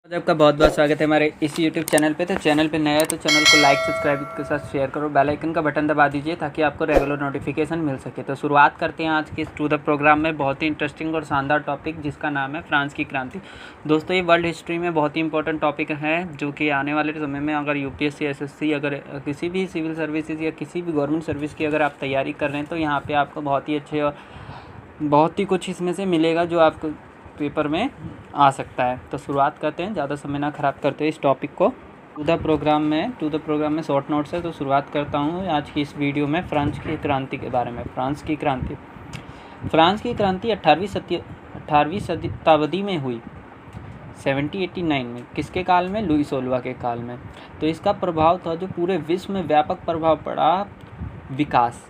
आपका बहुत बहुत स्वागत है हमारे इस YouTube चैनल पे। तो चैनल पे नया है तो चैनल को लाइक सब्सक्राइब के साथ शेयर करो, बेल आइकन का बटन दबा दीजिए ताकि आपको रेगुलर नोटिफिकेशन मिल सके। तो शुरुआत करते हैं आज के इस टू द प्रोग्राम में बहुत ही इंटरेस्टिंग और शानदार टॉपिक जिसका नाम है फ्रांस की क्रांति। दोस्तों, ये वर्ल्ड हिस्ट्री में बहुत ही इंपॉर्टेंट टॉपिक है जो कि आने वाले समय में अगर UPSC SSC अगर किसी भी सिविल सर्विसेज या किसी भी गवर्नमेंट सर्विस की अगर आप तैयारी कर रहे हैं तो यहाँ पर आपको बहुत ही अच्छे और बहुत ही कुछ इसमें से मिलेगा जो आपको पेपर में आ सकता है। तो शुरुआत करते हैं, ज़्यादा समय ना ख़राब करते हैं इस टॉपिक को। टू द प्रोग्राम में शॉर्ट नोट्स है तो शुरुआत करता हूँ आज की इस वीडियो में फ्रांस की क्रांति के बारे में। फ्रांस की क्रांति 18वीं शताब्दी में हुई, 1789 में। किसके काल में? लुई 16 के काल में। तो इसका प्रभाव था जो पूरे विश्व में व्यापक प्रभाव पड़ा विकास।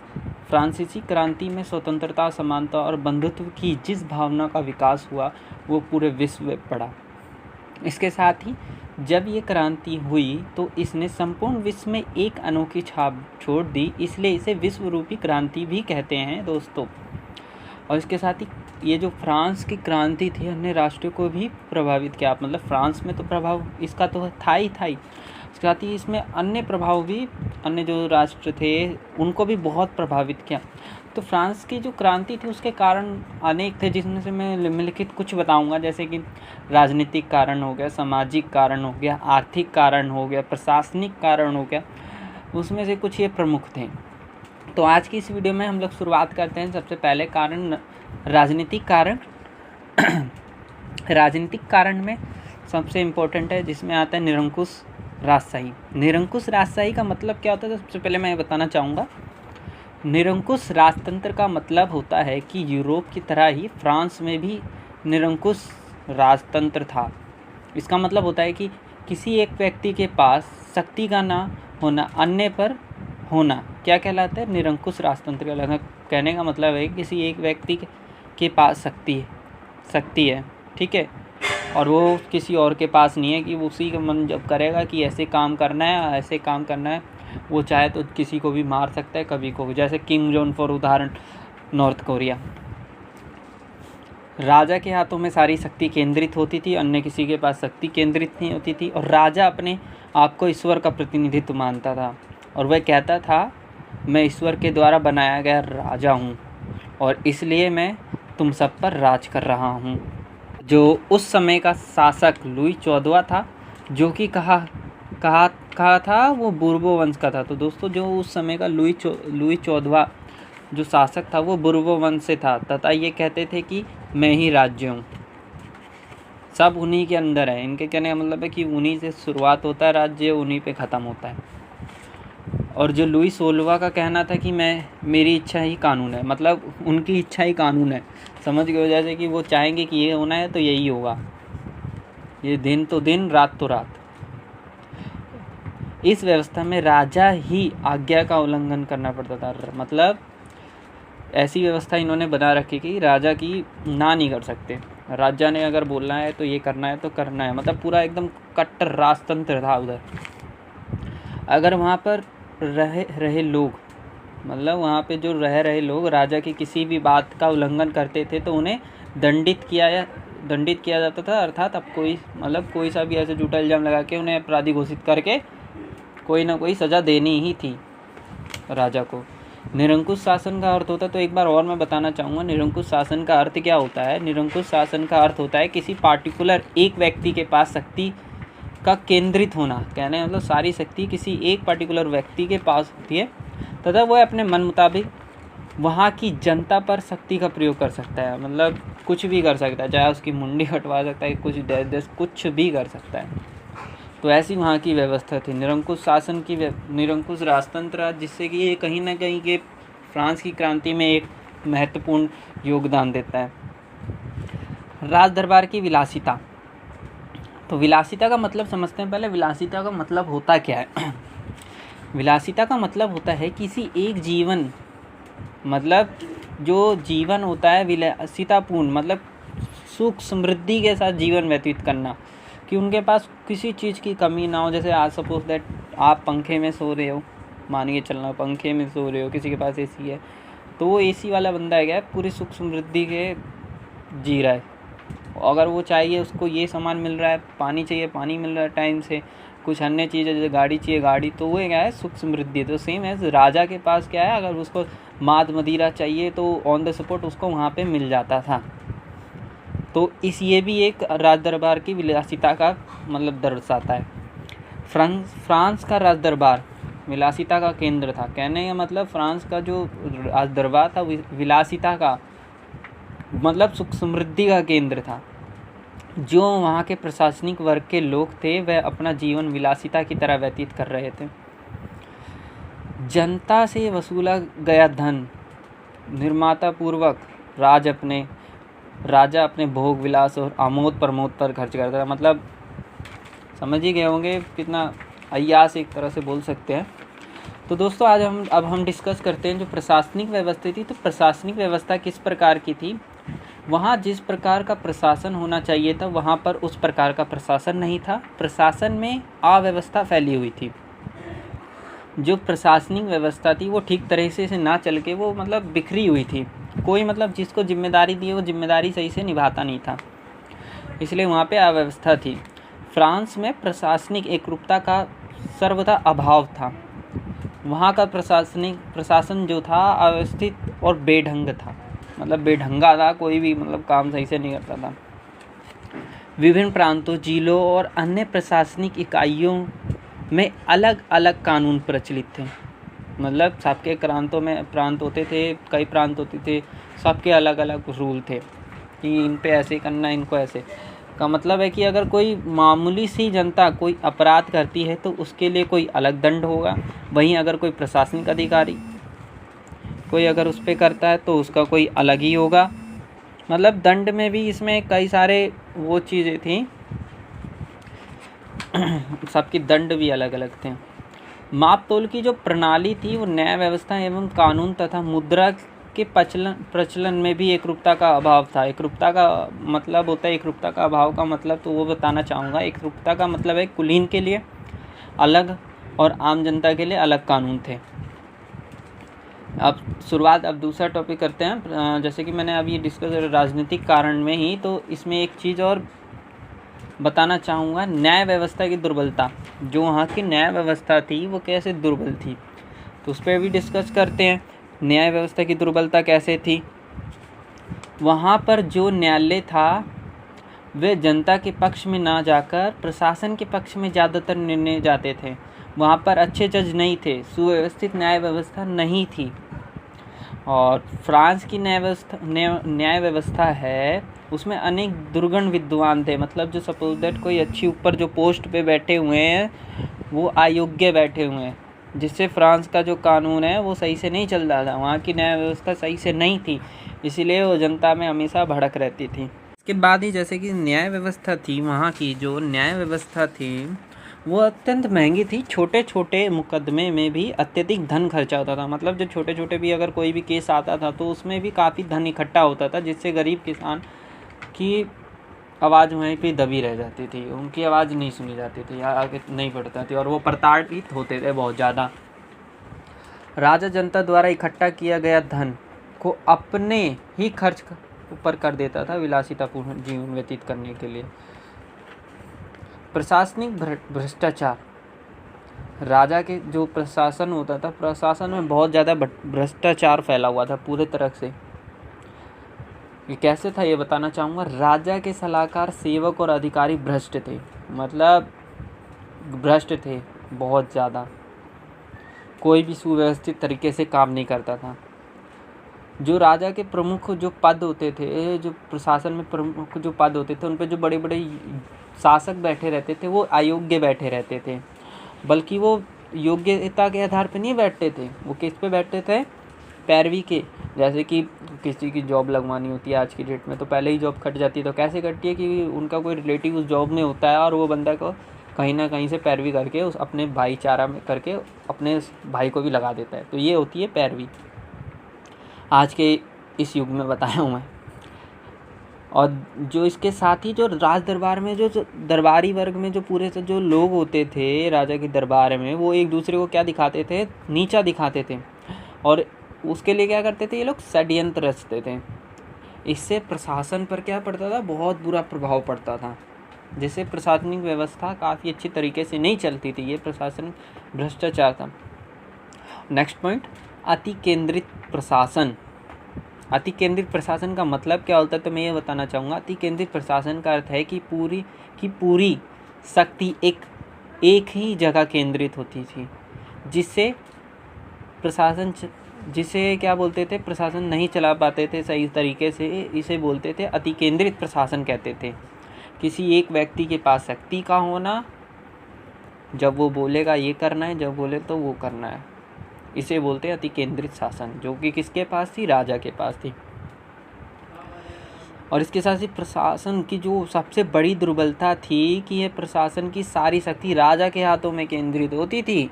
फ्रांसीसी क्रांति में स्वतंत्रता, समानता और बंधुत्व की जिस भावना का विकास हुआ वो पूरे विश्व में पड़ा। इसके साथ ही जब ये क्रांति हुई तो इसने संपूर्ण विश्व में एक अनोखी छाप छोड़ दी, इसलिए इसे विश्व रूपी क्रांति भी कहते हैं दोस्तों। और इसके साथ ही ये जो फ्रांस की क्रांति थी अन्य राष्ट्रों को भी प्रभावित किया। मतलब फ्रांस में तो प्रभाव इसका तो था ही। इसके साथ ही इसमें अन्य प्रभाव भी, अन्य जो राष्ट्र थे उनको भी बहुत प्रभावित किया। तो फ्रांस की जो क्रांति थी उसके कारण अनेक थे, जिसमें से मैं निम्नलिखित कुछ बताऊंगा। जैसे कि राजनीतिक कारण हो गया, सामाजिक कारण हो गया, आर्थिक कारण हो गया, प्रशासनिक कारण हो गया, उसमें से कुछ ये प्रमुख थे। तो आज की इस वीडियो में हम लोग शुरुआत करते हैं सबसे पहले कारण, राजनीतिक कारण। राजनीतिक कारण में सबसे इम्पोर्टेंट है जिसमें आता है निरंकुश राजशाही। निरंकुश राजशाही का मतलब क्या होता है? तो सबसे पहले मैं बताना चाहूँगा, निरंकुश राजतंत्र का मतलब होता है कि यूरोप की तरह ही फ्रांस में भी निरंकुश राजतंत्र था। इसका मतलब होता है कि किसी एक व्यक्ति के पास शक्ति का ना होना, अन्य पर होना, क्या कहलाता है? निरंकुश राजतंत्र कहलाता है। कहने का मतलब है किसी एक व्यक्ति के पास शक्ति है, ठीक है, और वो किसी और के पास नहीं है कि उसी का मन जब करेगा कि ऐसे काम करना है, ऐसे काम करना है, वो चाहे तो किसी को भी मार सकता है कभी को भी। जैसे किम जोंग फॉर उदाहरण, नॉर्थ कोरिया। राजा के हाथों में सारी शक्ति केंद्रित होती थी, अन्य किसी के पास शक्ति केंद्रित नहीं होती थी। और राजा अपने आप को ईश्वर का प्रतिनिधित्व मानता था और वह कहता था मैं ईश्वर के द्वारा बनाया गया राजा हूँ और इसलिए मैं तुम सब पर राज कर रहा हूँ। जो उस समय का शासक लुई 14 था, जो कि कहा था वो बुर्बो वंश का था। तो दोस्तों, जो उस समय का लुई 14 जो शासक था वो बुर्बो वंश से था तथा ये कहते थे कि मैं ही राज्य हूँ, सब उन्हीं के अंदर है। इनके कहने का मतलब है कि उन्हीं से शुरुआत होता है राज्य, उन्हीं पे ख़त्म होता है। और जो लुई 16 का कहना था कि मेरी इच्छा ही कानून है, मतलब उनकी इच्छा ही कानून है। समझ गए? जैसे कि वो चाहेंगे कि ये होना है तो यही होगा, ये दिन तो दिन, रात तो रात। इस व्यवस्था में राजा ही आज्ञा का उल्लंघन करना पड़ता था। मतलब ऐसी व्यवस्था इन्होंने बना रखी कि राजा की ना नहीं कर सकते। राजा ने अगर बोलना है तो ये करना है तो करना है। मतलब पूरा एकदम कट्टर राजतंत्र था उधर। अगर वहाँ पर रहे लोग, मतलब वहाँ पे जो रह रहे लोग राजा की किसी भी बात का उल्लंघन करते थे तो उन्हें दंडित किया जाता था। अर्थात अब कोई सा भी ऐसे झूठा इल्ज़ाम लगा के उन्हें अपराधी घोषित करके कोई ना कोई सज़ा देनी ही थी राजा को। निरंकुश शासन का अर्थ होता है, तो एक बार और मैं बताना चाहूँगा निरंकुश शासन का अर्थ क्या होता है। निरंकुश शासन का अर्थ होता है किसी पार्टिकुलर एक व्यक्ति के पास शक्ति का केंद्रित होना। कहने मतलब सारी शक्ति किसी एक पर्टिकुलर व्यक्ति के पास होती है तथा वह अपने मन मुताबिक वहाँ की जनता पर शक्ति का प्रयोग कर सकता है। मतलब कुछ भी कर सकता है, चाहे उसकी मुंडी कटवा सकता है, कुछ भी कर सकता है। तो ऐसी वहाँ की व्यवस्था थी निरंकुश शासन की, निरंकुश राजतंत्र, जिससे कि ये कहीं ना कहीं के फ्रांस की क्रांति में एक महत्वपूर्ण योगदान देता है। राज दरबार की विलासिता। तो विलासिता का मतलब समझते हैं पहले। विलासिता का मतलब होता क्या है? विलासिता का मतलब होता है किसी एक जीवन, मतलब जो जीवन होता है विलासितापूर्ण, मतलब सुख समृद्धि के साथ जीवन व्यतीत करना, कि उनके पास किसी चीज़ की कमी ना हो। जैसे आज सपोज दैट आप पंखे में सो रहे हो, मान के चलना पंखे में सो रहे हो, किसी के पास AC है तो वो AC वाला बंदा है क्या पूरी सुख समृद्धि के जी रहा है अगर वो चाहिए उसको ये सामान मिल रहा है, पानी चाहिए पानी मिल रहा है टाइम से, कुछ अन्य चीज़ है जैसे गाड़ी चाहिए गाड़ी, तो वो क्या है सुख समृद्धि। तो सेम है राजा के पास क्या है, अगर उसको माद मदिरा चाहिए तो ऑन द स्पॉट उसको वहाँ पे मिल जाता था। तो ये भी एक राज दरबार की विलासिता का मतलब दर्शाता है। फ्रांस का राज दरबार विलासिता का केंद्र था। कहने का मतलब फ्रांस का जो राज दरबार था विलासिता का मतलब सुख समृद्धि का केंद्र था। जो वहाँ के प्रशासनिक वर्ग के लोग थे वह अपना जीवन विलासिता की तरह व्यतीत कर रहे थे। जनता से वसूला गया धन निर्माता पूर्वक राजा अपने भोग विलास और आमोद प्रमोद पर खर्च करता था। मतलब समझ ही गए होंगे कितना अय्यास एक तरह से बोल सकते हैं। तो दोस्तों आज हम डिस्कस करते हैं जो प्रशासनिक व्यवस्था थी। तो प्रशासनिक व्यवस्था किस प्रकार की थी। वहाँ जिस प्रकार का प्रशासन होना चाहिए था वहाँ पर उस प्रकार का प्रशासन नहीं था। प्रशासन में अव्यवस्था फैली हुई थी। जो प्रशासनिक व्यवस्था थी वो ठीक तरह से ना चल के वो मतलब बिखरी हुई थी। कोई मतलब जिसको जिम्मेदारी दी वो जिम्मेदारी सही से निभाता नहीं था, इसलिए वहाँ पे अव्यवस्था थी। फ्रांस में प्रशासनिक एकरूपता का सर्वथा अभाव था। वहाँ का प्रशासन जो था अव्यवस्थित और बेढंग था, मतलब बेढंगा था, कोई भी मतलब काम सही से नहीं करता था। विभिन्न प्रांतों, जिलों और अन्य प्रशासनिक इकाइयों में अलग अलग कानून प्रचलित थे। मतलब सबके प्रांत होते थे, कई प्रांत होते थे, सबके अलग अलग रूल थे कि इन पे ऐसे करना, इनको ऐसे। का मतलब है कि अगर कोई मामूली सी जनता कोई अपराध करती है तो उसके लिए कोई अलग दंड होगा, वहीं अगर कोई प्रशासनिक अधिकारी कोई अगर उस पर करता है तो उसका कोई अलग ही होगा। मतलब दंड में भी इसमें कई सारे वो चीज़ें थी सबकी दंड भी अलग अलग थे। माप तोल की जो प्रणाली थी वो न्याय व्यवस्था एवं कानून तथा मुद्रा के प्रचलन में भी एकरूपता का अभाव था। एकरूपता का मतलब होता है, एकरूपता का अभाव का मतलब तो वो बताना चाहूँगा। एकरूपता का मतलब है कुलीन के लिए अलग और आम जनता के लिए अलग कानून थे। अब दूसरा टॉपिक करते हैं। जैसे कि मैंने अभी डिस्कस किया राजनीतिक कारण में ही, तो इसमें एक चीज़ और बताना चाहूँगा, न्याय व्यवस्था की दुर्बलता। जो वहाँ की न्याय व्यवस्था थी वो कैसे दुर्बल थी, तो उस पर भी डिस्कस करते हैं। न्याय व्यवस्था की दुर्बलता कैसे थी। वहाँ पर जो न्यायालय था वे जनता के पक्ष में ना जाकर प्रशासन के पक्ष में ज़्यादातर निर्णय जाते थे। वहाँ पर अच्छे जज नहीं थे, सुव्यवस्थित न्याय व्यवस्था नहीं थी। और फ्रांस की न्याय व्यवस्था है उसमें अनेक दुर्गुण विद्वान थे। मतलब जो सपोज दैट कोई अच्छी ऊपर जो पोस्ट पे बैठे हुए हैं वो अयोग्य बैठे हुए हैं, जिससे फ्रांस का जो कानून है वो सही से नहीं चल रहा था। वहाँ की न्याय व्यवस्था सही से नहीं थी, इसीलिए वो जनता में हमेशा भड़क रहती थी। इसके बाद ही जैसे कि न्याय व्यवस्था थी, वहाँ की जो न्याय व्यवस्था थी वो अत्यंत महंगी थी। छोटे छोटे मुकदमे में भी अत्यधिक धन खर्चा होता था। मतलब जो छोटे छोटे भी अगर कोई भी केस आता था तो उसमें भी काफ़ी धन इकट्ठा होता था, जिससे गरीब किसान की आवाज़ वहीं पे दबी रह जाती थी, उनकी आवाज़ नहीं सुनी जाती थी या आगे नहीं बढ़ता थी, और वो प्रताड़ित होते थे बहुत ज़्यादा। राजा जनता द्वारा इकट्ठा किया गया धन को अपने ही खर्च ऊपर कर देता था विलासितापूर्ण जीवन व्यतीत करने के लिए। प्रशासनिक भ्रष्टाचार। राजा के जो प्रशासन होता था, प्रशासन में बहुत ज़्यादा भ्रष्टाचार फैला हुआ था पूरे तरह से। ये कैसे था ये बताना चाहूँगा। राजा के सलाहकार, सेवक और अधिकारी भ्रष्ट थे। मतलब भ्रष्ट थे बहुत ज़्यादा, कोई भी सुव्यवस्थित तरीके से काम नहीं करता था। जो राजा के प्रमुख जो पद होते थे, जो प्रशासन में प्रमुख जो पद होते थे, उन पे जो बड़े बड़े शासक बैठे रहते थे वो अयोग्य बैठे रहते थे। बल्कि वो योग्यता के आधार पे नहीं बैठते थे, वो किस पे बैठते थे, पैरवी के। जैसे कि किसी की जॉब लगवानी होती है आज की डेट में तो पहले ही जॉब कट जाती है। तो कैसे कटती है कि उनका कोई रिलेटिव उस जॉब में होता है और वो बंदा को कहीं ना कहीं से पैरवी करके उस अपने भाईचारा में करके अपने भाई को भी लगा देता है। तो ये होती है पैरवी, आज के इस युग में बताया हूँ मैं। और जो इसके साथ ही जो राज दरबार में जो दरबारी वर्ग में जो पूरे से जो लोग होते थे राजा के दरबार में, वो एक दूसरे को क्या दिखाते थे, नीचा दिखाते थे। और उसके लिए क्या करते थे ये लोग, षड्यंत्र रचते थे। इससे प्रशासन पर क्या पड़ता था, बहुत बुरा प्रभाव पड़ता था, जिससे प्रशासनिक व्यवस्था काफ़ी अच्छी तरीके से नहीं चलती थी। ये प्रशासन भ्रष्टाचार था। नेक्स्ट पॉइंट, अति केंद्रित प्रशासन। अति केंद्रित प्रशासन का मतलब क्या होता है, तो मैं ये बताना चाहूँगा। अति केंद्रित प्रशासन का अर्थ है कि पूरी शक्ति एक ही जगह केंद्रित होती थी, जिससे प्रशासन जिसे क्या बोलते थे, प्रशासन नहीं चला पाते थे सही तरीके से, इसे बोलते थे अति केंद्रित प्रशासन कहते थे। किसी एक व्यक्ति के पास शक्ति का होना, जब वो बोलेगा ये करना है, जब बोले तो वो करना है, इसे बोलते हैं अति केंद्रित शासन, जो कि किसके पास थी, राजा के पास थी। और इसके साथ ही प्रशासन की जो सबसे बड़ी दुर्बलता थी कि यह प्रशासन की सारी शक्ति राजा के हाथों में केंद्रित होती थी।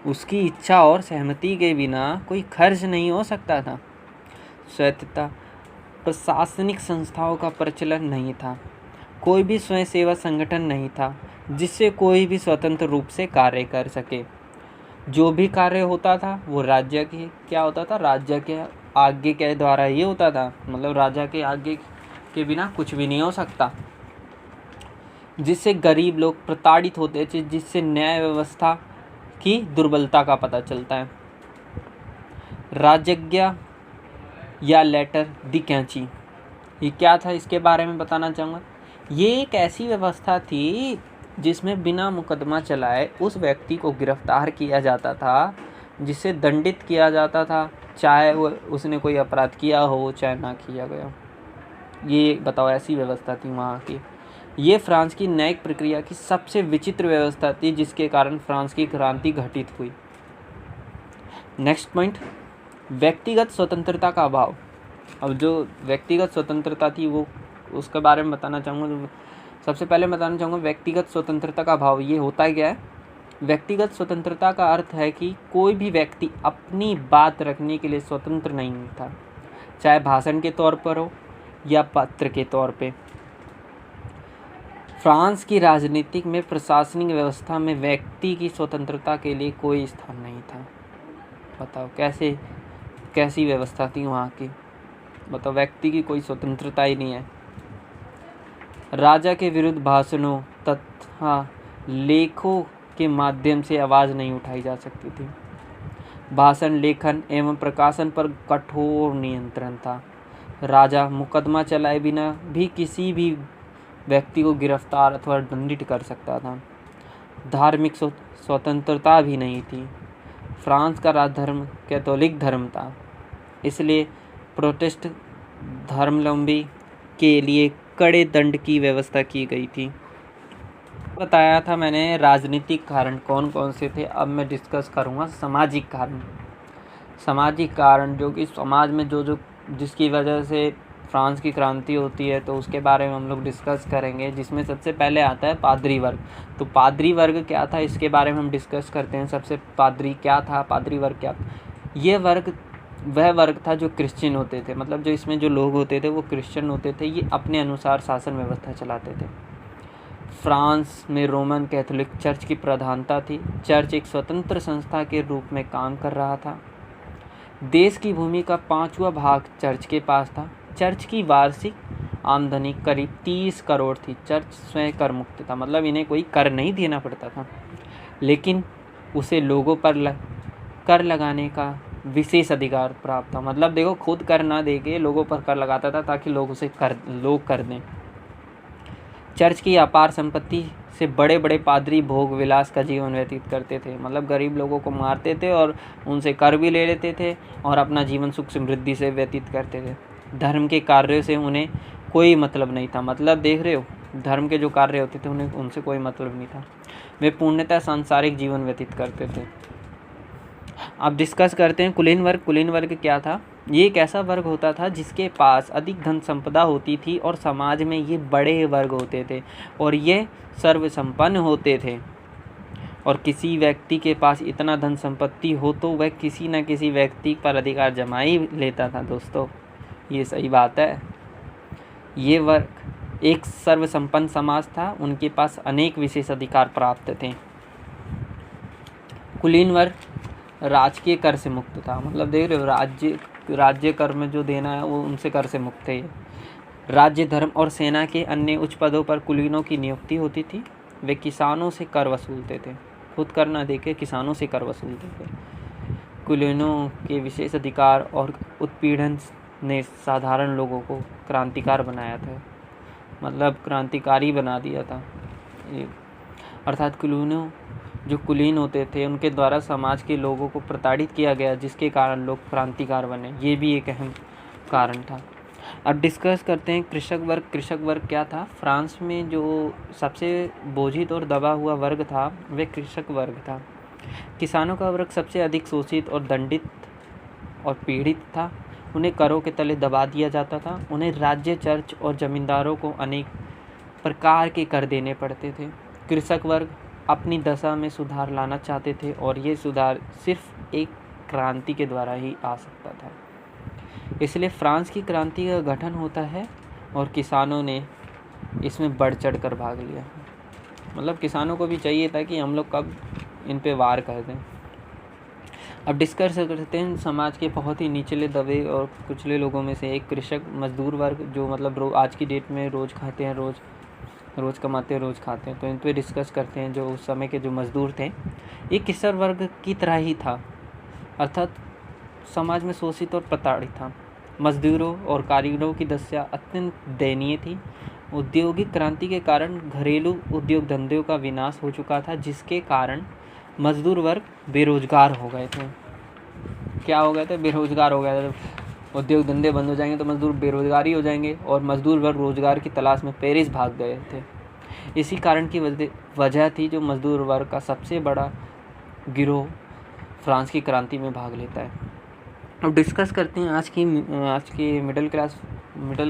उसकी इच्छा और सहमति के बिना कोई खर्च नहीं हो सकता था। स्वायत्तता, प्रशासनिक संस्थाओं का प्रचलन नहीं था। कोई भी स्वयं सेवा संगठन नहीं था जिससे कोई भी स्वतंत्र रूप से कार्य कर सके। जो भी कार्य होता था वो राज्य के क्या होता था, राज्य के आज्ञा के द्वारा ही होता था। मतलब राजा के आज्ञा के बिना कुछ भी नहीं हो सकता, जिससे गरीब लोग प्रताड़ित होते थे, जिससे न्याय व्यवस्था की दुर्बलता का पता चलता है। राजज्ञा या लेटर दी कैंची, ये क्या था, इसके बारे में बताना चाहूँगा। ये एक ऐसी व्यवस्था थी जिसमें बिना मुकदमा चलाए उस व्यक्ति को गिरफ्तार किया जाता था, जिसे दंडित किया जाता था, चाहे वो उसने कोई अपराध किया हो चाहे ना किया गया। ये बताओ, ऐसी व्यवस्था थी वहाँ की। ये फ्रांस की न्यायिक प्रक्रिया की सबसे विचित्र व्यवस्था थी, जिसके कारण फ्रांस की क्रांति घटित हुई। नेक्स्ट पॉइंट, व्यक्तिगत स्वतंत्रता का अभाव। अब जो व्यक्तिगत स्वतंत्रता थी वो उसके बारे में बताना चाहूँगा। सबसे पहले बताना चाहूँगा व्यक्तिगत स्वतंत्रता का अभाव ये होता क्या है। व्यक्तिगत स्वतंत्रता का अर्थ है कि कोई भी व्यक्ति अपनी बात रखने के लिए स्वतंत्र नहीं था, चाहे भाषण के तौर पर हो या पत्र के तौर पे। फ्रांस की राजनीतिक में प्रशासनिक व्यवस्था में व्यक्ति की स्वतंत्रता के लिए कोई स्थान नहीं था। बताओ कैसी व्यवस्था थी वहाँ की। बताओ, व्यक्ति की कोई स्वतंत्रता ही नहीं है। राजा के विरुद्ध भाषणों तथा लेखों के माध्यम से आवाज़ नहीं उठाई जा सकती थी। भाषण, लेखन एवं प्रकाशन पर कठोर नियंत्रण था। राजा मुकदमा चलाए बिना भी किसी भी व्यक्ति को गिरफ्तार अथवा दंडित कर सकता था। धार्मिक स्वतंत्रता भी नहीं थी। फ्रांस का राजधर्म कैथोलिक धर्म था, इसलिए प्रोटेस्ट धर्मावलंबी के लिए कड़े दंड की व्यवस्था की गई थी। बताया था मैंने राजनीतिक कारण कौन कौन से थे। अब मैं डिस्कस करूँगा सामाजिक कारण। सामाजिक कारण जो कि समाज में जो जिसकी वजह से फ्रांस की क्रांति होती है, तो उसके बारे में हम लोग डिस्कस करेंगे, जिसमें सबसे पहले आता है पादरी वर्ग। तो पादरी वर्ग क्या था, इसके बारे में हम डिस्कस करते हैं। सबसे पादरी क्या था, पादरी वर्ग क्या था। ये वर्ग वह वर्ग था जो क्रिश्चियन होते थे, मतलब जो इसमें जो लोग होते थे वो क्रिश्चियन होते थे। ये अपने अनुसार शासन व्यवस्था चलाते थे। फ्रांस में रोमन कैथोलिक चर्च की प्रधानता थी। चर्च एक स्वतंत्र संस्था के रूप में काम कर रहा था। देश की भूमि का 5वां भाग चर्च के पास था। चर्च की वार्षिक आमदनी करीब 30 करोड़ थी। चर्च स्वयं कर मुक्त था, मतलब इन्हें कोई कर नहीं देना पड़ता था, लेकिन उसे लोगों पर कर लगाने का विशेष अधिकार प्राप्त था। मतलब देखो, खुद कर ना दे के लोगों पर कर लगाता था ताकि लोग उसे कर दें। चर्च की अपार संपत्ति से बड़े बड़े पादरी भोग विलास का जीवन व्यतीत करते थे। मतलब गरीब लोगों को मारते थे और उनसे कर भी ले लेते थे और अपना जीवन सुख समृद्धि से व्यतीत करते थे। धर्म के कार्यों से उन्हें कोई मतलब नहीं था। मतलब देख रहे हो, धर्म के जो कार्य होते थे उन्हें उनसे कोई मतलब नहीं था। वे पूर्णतः सांसारिक जीवन व्यतीत करते थे। अब डिस्कस करते हैं कुलीन वर्ग। कुलीन वर्ग क्या था। ये एक ऐसा वर्ग होता था जिसके पास अधिक धन संपदा होती थी और समाज में ये बड़े वर्ग होते थे और ये सर्वसंपन्न होते थे। और किसी व्यक्ति के पास इतना धन संपत्ति हो तो वह किसी न किसी व्यक्ति पर अधिकार जमा ही लेता था। दोस्तों, ये सही बात है। ये वर्ग एक सर्वसंपन्न समाज था, उनके पास अनेक विशेष अधिकार प्राप्त थे। कुलीन वर्ग राजकीय कर से मुक्त था। मतलब देख रहे हो, राज्य राज्य कर में जो देना है वो उनसे कर से मुक्त थे। राज्य, धर्म और सेना के अन्य उच्च पदों पर कुलीनों की नियुक्ति होती थी। वे किसानों से कर वसूलते थे, खुद कर न देके किसानों से कर वसूलते थे। कुलीनों के विशेष अधिकार और उत्पीड़न ने साधारण लोगों को क्रांतिकार बनाया था, मतलब क्रांतिकारी बना दिया था ये। अर्थात जो कुलीन होते थे उनके द्वारा समाज के लोगों को प्रताड़ित किया गया, जिसके कारण लोग क्रांतिकार बने। ये भी एक अहम कारण था। अब डिस्कस करते हैं कृषक वर्ग। कृषक वर्ग क्या था? फ्रांस में जो सबसे बोझित और दबा हुआ वर्ग था वह कृषक वर्ग था। किसानों का वर्ग सबसे अधिक शोषित और दंडित और पीड़ित था। उन्हें करों के तले दबा दिया जाता था। उन्हें राज्य, चर्च और जमींदारों को अनेक प्रकार के कर देने पड़ते थे। कृषक वर्ग अपनी दशा में सुधार लाना चाहते थे और ये सुधार सिर्फ एक क्रांति के द्वारा ही आ सकता था। इसलिए फ्रांस की क्रांति का गठन होता है और किसानों ने इसमें बढ़ चढ़ कर भाग लिया। मतलब किसानों को भी चाहिए था कि हम लोग कब इन पे वार कर दें। अब डिस्कस करते हैं समाज के बहुत ही निचले दबे और कुचले लोगों में से एक कृषक मजदूर वर्ग, जो मतलब आज की डेट में रोज़ खाते हैं, रोज़ कमाते हैं, रोज़ खाते हैं। तो इन पे डिस्कस करते हैं। जो उस समय के जो मजदूर थे, ये किसान वर्ग की तरह ही था, अर्थात समाज में शोषित और प्रताड़ित था। मजदूरों और कारीगरों की दशा अत्यंत दयनीय थी। औद्योगिक क्रांति के कारण घरेलू उद्योग धंधों का विनाश हो चुका था, जिसके कारण मजदूर वर्ग बेरोजगार हो गए थे। क्या हो गए थे? बेरोजगार हो गए थे। उद्योग धंधे बंद हो जाएंगे तो मजदूर बेरोजगार ही हो जाएंगे, और मजदूर वर्ग रोजगार की तलाश में पेरिस भाग गए थे। इसी कारण की वजह थी जो मजदूर वर्ग का सबसे बड़ा गिरोह फ्रांस की क्रांति में भाग लेता है। अब डिस्कस करते हैं आज की मिडिल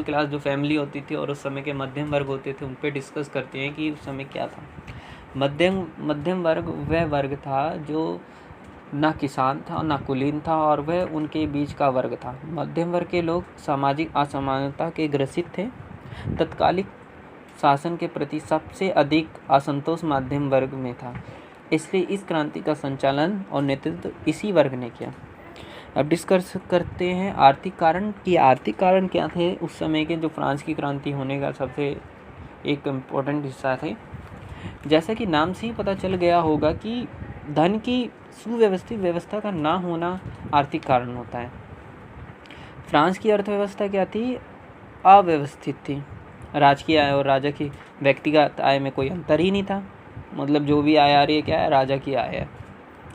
क्लास जो फैमिली होती थी और उस समय के मध्यम वर्ग होते थे, उन पे डिस्कस करते हैं कि उस समय क्या था। मध्यम वर्ग वह वर्ग था जो ना किसान था ना कुलीन था, और वह उनके बीच का वर्ग था। मध्यम वर्ग के लोग सामाजिक असमानता के ग्रसित थे। तत्कालिक शासन के प्रति सबसे अधिक असंतोष मध्यम वर्ग में था, इसलिए इस क्रांति का संचालन और नेतृत्व इसी वर्ग ने किया। अब डिस्कस करते हैं आर्थिक कारण कि आर्थिक कारण क्या थे उस समय के, जो फ्रांस की क्रांति होने का सबसे एक इम्पोर्टेंट हिस्सा थे। जैसा कि नाम से ही पता चल गया होगा कि धन की सुव्यवस्थित व्यवस्था का ना होना आर्थिक कारण होता है। फ्रांस की अर्थव्यवस्था क्या थी? अव्यवस्थित थी। राजकीय आय और राजा की व्यक्तिगत आय में कोई अंतर ही नहीं था। मतलब जो भी आय आ रही है क्या है? राजा की आय है,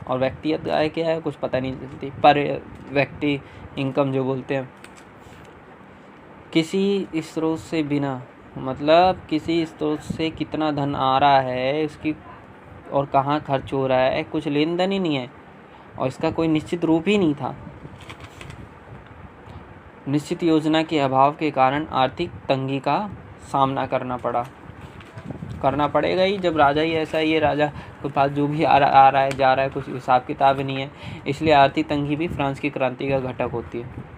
और व्यक्तिगत आय क्या है कुछ पता नहीं चलती। पर व्यक्ति इनकम जो बोलते हैं, किसी स्रोत से बिना, मतलब किसी स्रोत से कितना धन आ रहा है उसकी और कहाँ खर्च हो रहा है, कुछ लेन देन ही नहीं है, और इसका कोई निश्चित रूप ही नहीं था। निश्चित योजना के अभाव के कारण आर्थिक तंगी का सामना करना पड़ेगा ही। जब राजा ही ऐसा ही है, राजा के पास जो भी आ रहा है जा रहा है, कुछ हिसाब किताब नहीं है, इसलिए आर्थिक तंगी भी फ्रांस की क्रांति का घटक होती है।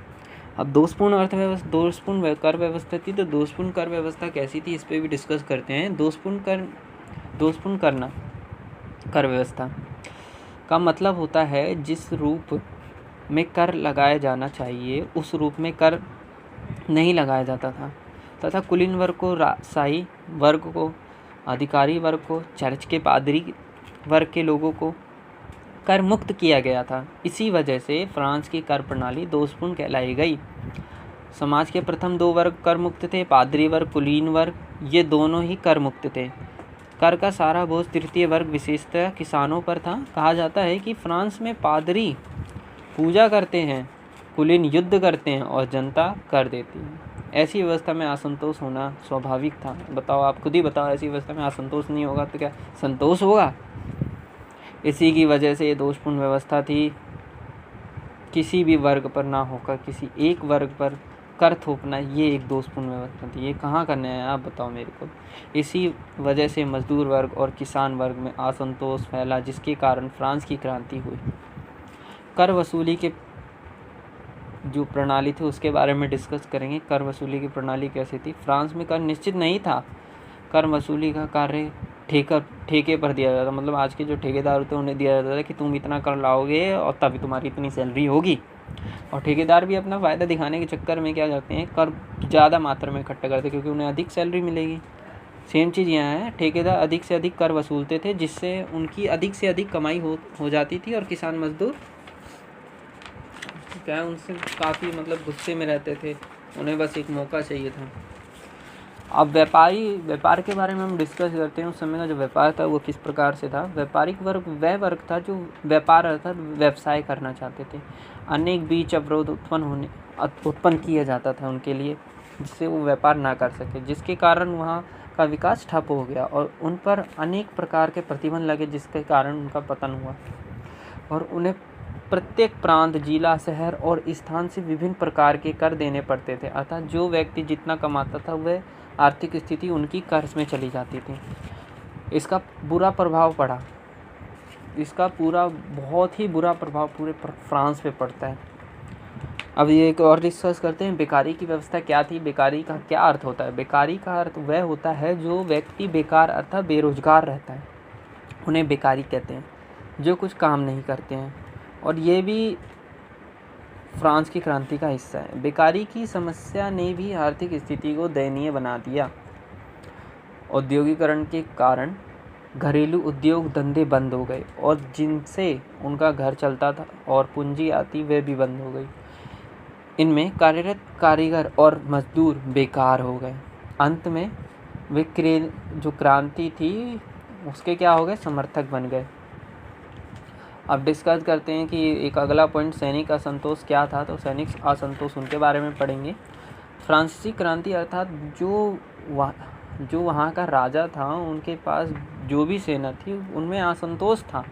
अब दोषपूर्ण कर व्यवस्था थी। तो दोषपूर्ण कर व्यवस्था कैसी थी, इस पर भी डिस्कस करते हैं। दोषपूर्ण कर व्यवस्था का मतलब होता है जिस रूप में कर लगाया जाना चाहिए उस रूप में कर नहीं लगाया जाता था, तथा कुलीन वर्ग को, शाही वर्ग को, अधिकारी वर्ग को, चर्च के पादरी वर्ग के लोगों को कर मुक्त किया गया था। इसी वजह से फ्रांस की कर प्रणाली दोषपूर्ण कहलाई गई। समाज के प्रथम दो वर्ग कर मुक्त थे, पादरी वर्ग, कुलीन वर्ग, ये दोनों ही कर मुक्त थे। कर का सारा बोझ तृतीय वर्ग विशेषतः किसानों पर था। कहा जाता है कि फ्रांस में पादरी पूजा करते हैं, कुलीन युद्ध करते हैं और जनता कर देती है। ऐसी व्यवस्था में असंतोष होना स्वाभाविक था। बताओ, आप खुद ही बताओ, ऐसी व्यवस्था में असंतोष नहीं होगा तो क्या संतोष होगा? इसी की वजह से ये दोषपूर्ण व्यवस्था थी। किसी भी वर्ग पर ना होकर किसी एक वर्ग पर कर थोपना, ये एक दोषपूर्ण व्यवस्था थी। ये कहाँ करना है आप बताओ मेरे को। इसी वजह से मजदूर वर्ग और किसान वर्ग में असंतोष फैला, जिसके कारण फ्रांस की क्रांति हुई। कर वसूली के जो प्रणाली थी उसके बारे में डिस्कस करेंगे। कर वसूली की प्रणाली कैसी थी? फ्रांस में कर निश्चित नहीं था। कर वसूली का कार्य ठेके पर दिया जाता। मतलब आज के जो ठेकेदार होते हैं उन्हें दिया जाता है कि तुम इतना कर लाओगे और तभी तुम्हारी इतनी सैलरी होगी। और ठेकेदार भी अपना फ़ायदा दिखाने के चक्कर में क्या करते हैं, कर ज़्यादा मात्रा में इकट्ठा करते हैं क्योंकि उन्हें अधिक सैलरी मिलेगी। सेम चीज़ यहाँ है, ठेकेदार अधिक से अधिक कर वसूलते थे जिससे उनकी अधिक से अधिक कमाई हो जाती थी और किसान मजदूर क्या है उनसे काफ़ी मतलब गुस्से में रहते थे, उन्हें बस एक मौका चाहिए था। अब व्यापार के बारे में हम डिस्कस करते हैं। उस समय का जो व्यापार था वो किस प्रकार से था। व्यापारिक वर्ग वह वर्ग था जो व्यापार अर्थात व्यवसाय करना चाहते थे। अनेक बीच अवरोध उत्पन्न किया जाता था उनके लिए जिससे वो व्यापार ना कर सके, जिसके कारण वहाँ का विकास ठप हो गया और उन पर अनेक प्रकार के प्रतिबंध लगे जिसके कारण उनका पतन हुआ और उन्हें प्रत्येक प्रांत, जिला, शहर और स्थान से विभिन्न प्रकार के कर देने पड़ते थे। अर्थात जो व्यक्ति जितना कमाता था वह आर्थिक स्थिति उनकी कर्ज में चली जाती थी। इसका बुरा प्रभाव पड़ा, इसका बहुत ही बुरा प्रभाव पूरे फ्रांस पे पड़ता है। अब ये एक और डिस्कस करते हैं, बेकारी की व्यवस्था क्या थी। बेकारी का क्या अर्थ होता है। बेकारी का अर्थ वह होता है जो व्यक्ति बेकार अर्थात बेरोजगार रहता है, उन्हें बेकारी कहते हैं, जो कुछ काम नहीं करते हैं। और ये भी फ्रांस की क्रांति का हिस्सा है। बेकारी की समस्या ने भी आर्थिक स्थिति को दयनीय बना दिया। औद्योगिकरण के कारण घरेलू उद्योग धंधे बंद हो गए और जिनसे उनका घर चलता था और पूंजी आती वे भी बंद हो गई। इनमें कार्यरत कारीगर और मजदूर बेकार हो गए। अंत में वे जो क्रांति थी उसके क्या हो गए, समर्थक बन गए। अब डिस्कस करते हैं कि एक अगला पॉइंट सैनिक असंतोष क्या था। तो सैनिक असंतोष उनके बारे में पढ़ेंगे। फ्रांसीसी क्रांति अर्थात जो वहाँ का राजा था उनके पास जो भी सेना थी उनमें असंतोष था,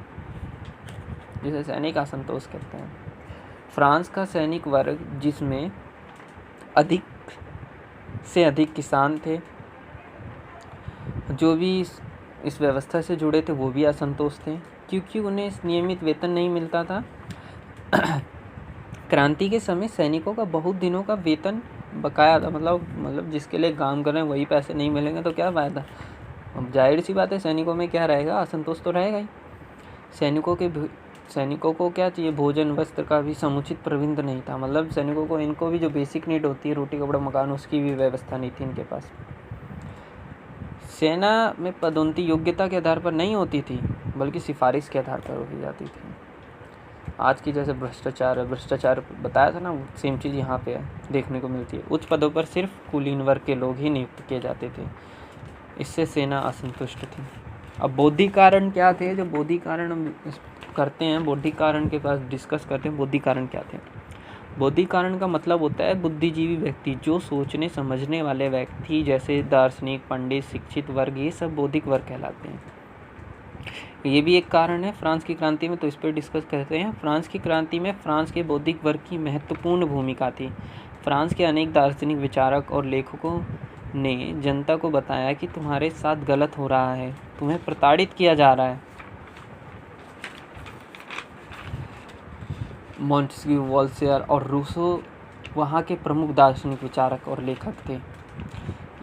जिसे सैनिक असंतोष कहते हैं। फ्रांस का सैनिक वर्ग जिसमें अधिक से अधिक किसान थे, जो भी इस व्यवस्था से जुड़े थे वो भी असंतोष थे क्योंकि उन्हें नियमित वेतन नहीं मिलता था। क्रांति के समय सैनिकों का बहुत दिनों का वेतन बकाया था, मतलब जिसके लिए काम कर रहे हैं वही पैसे नहीं मिलेंगे तो क्या फ़ायदा। अब जाहिर सी बात है सैनिकों में क्या रहेगा, असंतोष तो रहेगा ही। सैनिकों को क्या चाहिए, भोजन वस्त्र का भी समुचित प्रबंध नहीं था। मतलब सैनिकों को इनको भी जो बेसिक नीड होती है, रोटी कपड़ा मकान, उसकी भी व्यवस्था नहीं थी इनके पास। सेना में पदोन्नति योग्यता के आधार पर नहीं होती थी बल्कि सिफारिश के आधार पर होती जाती थी। आज की जैसे भ्रष्टाचार बताया था ना, सेम चीज़ यहाँ पे देखने को मिलती है। उच्च पदों पर सिर्फ कुलीन वर्ग के लोग ही नियुक्त किए जाते थे। इससे सेना असंतुष्ट थी। अब बौद्धिक कारण क्या थे, जो बौद्धिक कारण हम करते हैं, बौद्धिक कारण के पास डिस्कस करते हैं। बौद्धिक कारण क्या थे। बौद्धिक कारण का मतलब होता है बुद्धिजीवी व्यक्ति, जो सोचने समझने वाले व्यक्ति जैसे दार्शनिक, पंडित, शिक्षित वर्ग, ये सब बौद्धिक वर्ग कहलाते हैं। ये भी एक कारण है फ्रांस की क्रांति में, तो इस पर डिस्कस करते हैं। फ्रांस की क्रांति में फ्रांस के बौद्धिक वर्ग की महत्वपूर्ण भूमिका थी। फ्रांस के अनेक दार्शनिक, विचारक और लेखकों ने जनता को बताया कि तुम्हारे साथ गलत हो रहा है, तुम्हें प्रताड़ित किया जा रहा है। मॉन्टेस्क्यू, वॉल्टेयर और रूसो वहाँ के प्रमुख दार्शनिक, विचारक और लेखक थे।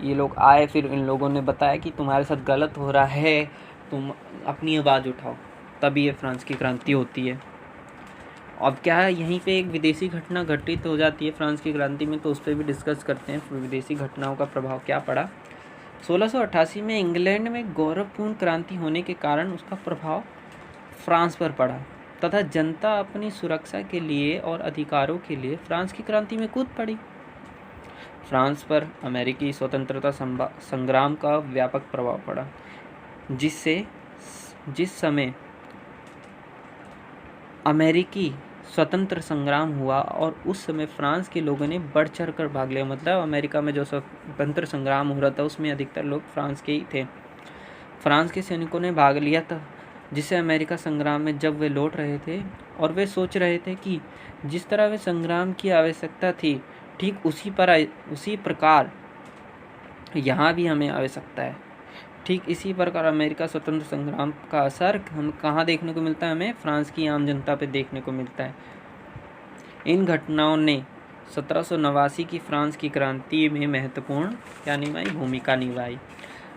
ये लोग आए, फिर इन लोगों ने बताया कि तुम्हारे साथ गलत हो रहा है, तुम अपनी आवाज़ उठाओ, तभी ये फ्रांस की क्रांति होती है। अब क्या है, यहीं पे एक विदेशी घटना घटित हो जाती है फ्रांस की क्रांति में, तो उस पर भी डिस्कस करते हैं। विदेशी घटनाओं का प्रभाव क्या पड़ा। 1688 में इंग्लैंड में गौरवपूर्ण क्रांति होने के कारण उसका प्रभाव फ्रांस पर पड़ा तथा जनता अपनी सुरक्षा के लिए और अधिकारों के लिए फ्रांस की क्रांति में कूद पड़ी। फ्रांस पर अमेरिकी स्वतंत्रता संग्राम का व्यापक प्रभाव पड़ा, जिस समय अमेरिकी स्वतंत्र संग्राम हुआ और उस समय फ्रांस के लोगों ने बढ़ चढ़ कर भाग लिया। मतलब अमेरिका में जो स्वतंत्र संग्राम हो रहा था उसमें अधिकतर लोग फ्रांस के ही थे। फ्रांस के सैनिकों ने भाग लिया था, जिससे अमेरिका संग्राम में जब वे लौट रहे थे और वे सोच रहे थे कि जिस तरह वे संग्राम की आवश्यकता थी ठीक उसी प्रकार यहाँ भी हमें आवश्यकता है। ठीक इसी प्रकार अमेरिका स्वतंत्र संग्राम का असर हम कहाँ देखने को मिलता है, हमें फ्रांस की आम जनता पे देखने को मिलता है। इन घटनाओं ने 1789 की फ्रांस की क्रांति में महत्वपूर्ण भूमिका निभाई।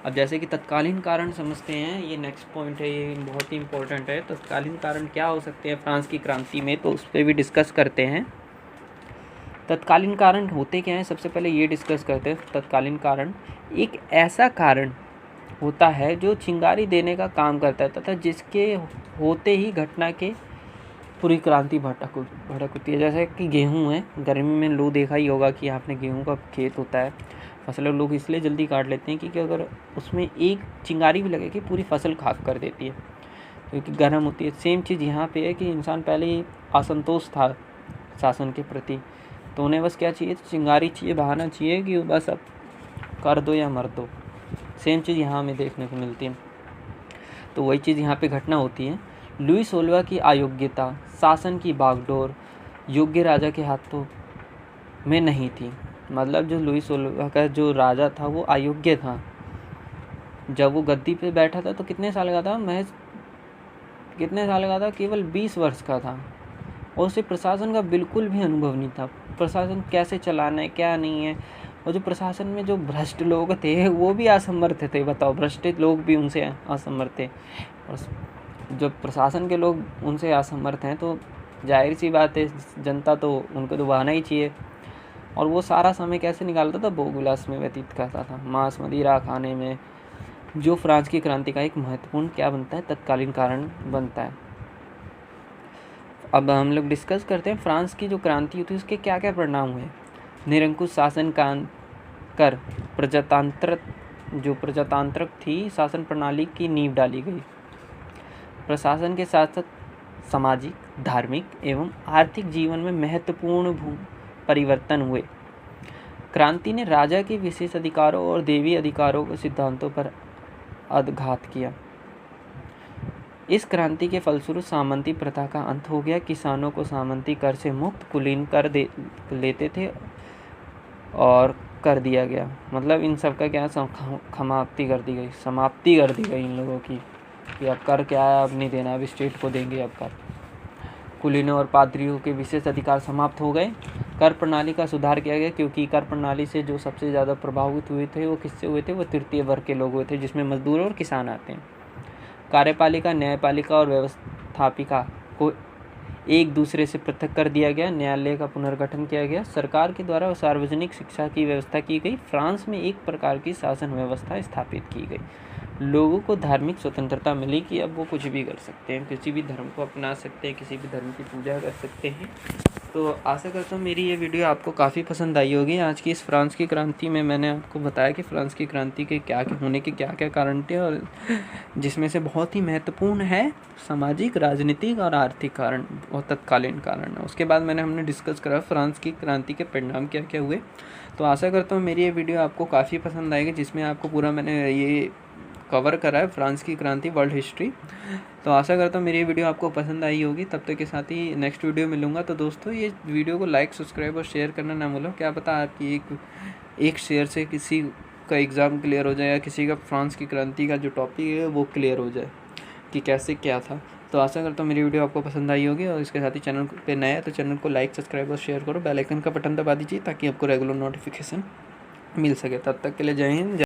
अब जैसे कि तत्कालीन कारण समझते हैं, ये नेक्स्ट पॉइंट है, ये बहुत ही इंपॉर्टेंट है। तत्कालीन कारण क्या हो सकते हैं फ्रांस की क्रांति में, तो उस पर भी डिस्कस करते हैं। तत्कालीन कारण होते क्या हैं, सबसे पहले ये डिस्कस करते हैं। तत्कालीन कारण एक ऐसा कारण होता है जो चिंगारी देने का काम करता है तथा जिसके होते ही घटना के पूरी क्रांति भड़क होती है। जैसे कि गेहूँ है, गर्मी में लो देखा ही होगा कि आपने गेहूँ का खेत होता है, फसल लोग इसलिए जल्दी काट लेते हैं क्योंकि अगर उसमें एक चिंगारी भी लगे कि पूरी फसल खाक कर देती है, क्योंकि गर्म होती है। सेम चीज़ यहाँ पे है कि इंसान पहले ही असंतोष था शासन के प्रति, तो उन्हें बस क्या चाहिए, चिंगारी चाहिए, बहाना चाहिए कि बस अब कर दो या मर दो। सेम चीज़ यहाँ हमें देखने को मिलती है। तो वही चीज़ यहाँ पे घटना होती है। लुई 16 की अयोग्यता, शासन की बागडोर योग्य राजा के हाथों में नहीं थी। मतलब जो लुई 16 का जो राजा था वो अयोग्य था। जब वो गद्दी पे बैठा था तो कितने साल का था, महज कितने साल का था, केवल 20 वर्ष का था, और उसे प्रशासन का बिल्कुल भी अनुभव नहीं था। प्रशासन कैसे चलाना है क्या नहीं है, और जो प्रशासन में जो भ्रष्ट लोग थे वो भी असमर्थ थे। बताओ, भ्रष्ट लोग भी उनसे असमर्थ थे, और जब प्रशासन के लोग उनसे असमर्थ हैं तो जाहिर सी बात है जनता तो उनको तो बहाना ही चाहिए। और वो सारा समय कैसे निकालता था, भोग विलास में व्यतीत करता था, मांस मदिरा खाने में, जो फ्रांस की क्रांति का एक महत्वपूर्ण क्या बनता है, तत्कालीन कारण बनता है। अब हम लोग डिस्कस करते हैं फ्रांस की जो क्रांति हुई थी उसके क्या क्या परिणाम हुए। निरंकुश शासन कर प्रजातांत्रिक थी शासन प्रणाली की नींव डाली गई। प्रशासन के साथ साथ सामाजिक, धार्मिक एवं आर्थिक जीवन में महत्वपूर्ण परिवर्तन हुए। क्रांति ने राजा के विशेष अधिकारों और देवी अधिकारों के सिद्धांतों पर आघात किया। इस क्रांति के फलस्वरूप सामंती प्रथा का अंत हो गया। किसानों को सामंती कर से मुक्त कुलीन कर लेते थे और कर दिया गया। मतलब इन सब का क्या समाप्ति कर दी गई इन लोगों की, कि अब कर क्या है, अब नहीं देना, अब स्टेट को देंगे अब कर। कुलीनों और पादरियों के विशेष अधिकार समाप्त हो गए। कर प्रणाली का सुधार किया गया, क्योंकि कर प्रणाली से जो सबसे ज़्यादा प्रभावित हुए थे वो किससे हुए थे, वो तृतीय वर्ग के लोग हुए थे, जिसमें मजदूर और किसान आते हैं। कार्यपालिका, न्यायपालिका और व्यवस्थापिका को एक दूसरे से पृथक कर दिया गया। न्यायालय का पुनर्गठन किया गया। सरकार के द्वारा सार्वजनिक शिक्षा की व्यवस्था की गई। फ्रांस में एक प्रकार की शासन व्यवस्था स्थापित की गई। लोगों को धार्मिक स्वतंत्रता मिली कि अब वो कुछ भी कर सकते हैं, किसी भी धर्म को अपना सकते हैं, किसी भी धर्म की पूजा कर सकते हैं। तो आशा करता हूँ मेरी ये वीडियो आपको काफ़ी पसंद आई होगी। आज की इस फ्रांस की क्रांति में मैंने आपको बताया कि फ्रांस की क्रांति के क्या होने के क्या क्या कारण थे, और जिसमें से बहुत ही महत्वपूर्ण है सामाजिक, राजनीतिक और आर्थिक कारण और तत्कालीन कारण। उसके बाद हमने डिस्कस करा फ्रांस की क्रांति के परिणाम क्या क्या हुए। तो आशा करता हूँ मेरी ये वीडियो आपको काफ़ी पसंद आएगी, जिसमें आपको पूरा मैंने ये कवर करा है फ्रांस की क्रांति, वर्ल्ड हिस्ट्री। तो आशा करता हूँ मेरी वीडियो आपको पसंद आई होगी। तब तक के साथ ही नेक्स्ट वीडियो मिलूँगा। तो दोस्तों ये वीडियो को लाइक, सब्सक्राइब और शेयर करना ना भूलो। क्या पता आपकी एक शेयर से किसी का एग्ज़ाम क्लियर हो जाए, या किसी का फ्रांस की क्रांति का जो टॉपिक है वो क्लियर हो जाए कि कैसे क्या था। तो आशा करता हूँ मेरी वीडियो आपको पसंद आई होगी, और इसके साथ ही चैनल पे नया है तो चैनल को लाइक, सब्सक्राइब और शेयर करो। बेल आइकन का बटन दबा दीजिए ताकि आपको रेगुलर नोटिफिकेशन मिल सके। तब तक के लिए जय हिंद।